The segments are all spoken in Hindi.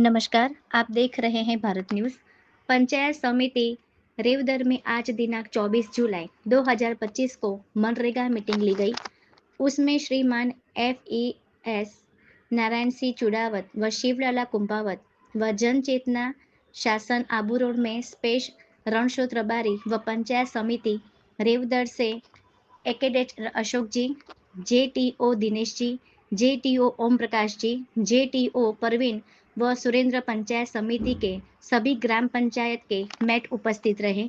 नमस्कार, आप देख रहे हैं भारत न्यूज़। पंचायत समिति रेवदर में आज दिनांक 24 जुलाई 2025 को मनरेगा मीटिंग ली गई। उसमें श्रीमान FES नारायण सिंह चुड़ावत व शिवलाला कुंभावत व जन चेतना शासन आबू रोड में स्पेश रणछोड़ रबारी व पंचायत समिति रेवदर से एकेडेट अशोक जी, JTO Dinesh ji, JTO Om Prakash ji, JTO Parveen व सुरेंद्र पंचायत समिति के सभी ग्राम पंचायत के मेट उपस्थित रहे।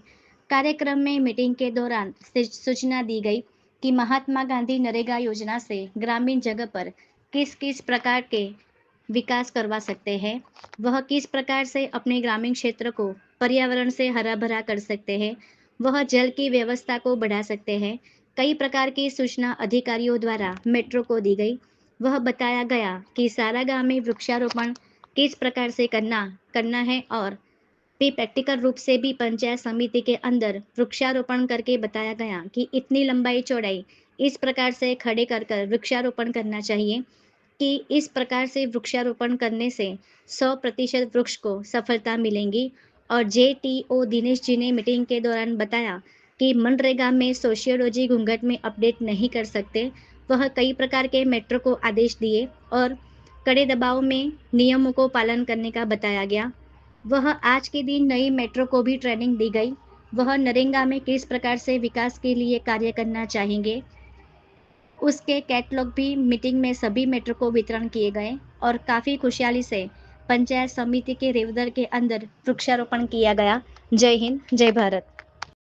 कार्यक्रम में मीटिंग के दौरान सूचना दी गई कि महात्मा गांधी नरेगा योजना से ग्रामीण जगह पर किस किस प्रकार के विकास करवा सकते हैं, वह किस प्रकार से अपने ग्रामीण क्षेत्र को पर्यावरण से हरा भरा कर सकते हैं, वह जल की व्यवस्था को बढ़ा सकते हैं। कई प्रकार की सूचना अधिकारियों द्वारा मेट्रो को दी गई। वह बताया गया कि सारा गांव में वृक्षारोपण किस प्रकार से करना है और भी प्रैक्टिकल रूप से भी पंचायत समिति के अंदर वृक्षारोपण करके बताया गया कि इतनी लंबाई चौड़ाई इस प्रकार से खड़े कर कर वृक्षारोपण करना चाहिए कि इस प्रकार से वृक्षारोपण करने से 100% वृक्ष को सफलता मिलेंगी। और JTO दिनेश जी ने मीटिंग के दौरान बताया कि मनरेगा में सोशियोलॉजी घूंघट में अपडेट नहीं कर सकते। वह कई प्रकार के मेट्रो को आदेश दिए और कड़े दबाव में नियमों को पालन करने का बताया गया। वह आज के दिन नई मेट्रो को भी ट्रेनिंग दी गई। वह नरेगा में किस प्रकार से विकास के लिए कार्य करना चाहेंगे, उसके कैटलॉग भी मीटिंग में सभी मेट्रो को वितरण किए गए और काफ़ी खुशहाली से पंचायत समिति के रेवदर के अंदर वृक्षारोपण किया गया। जय हिंद, जय भारत।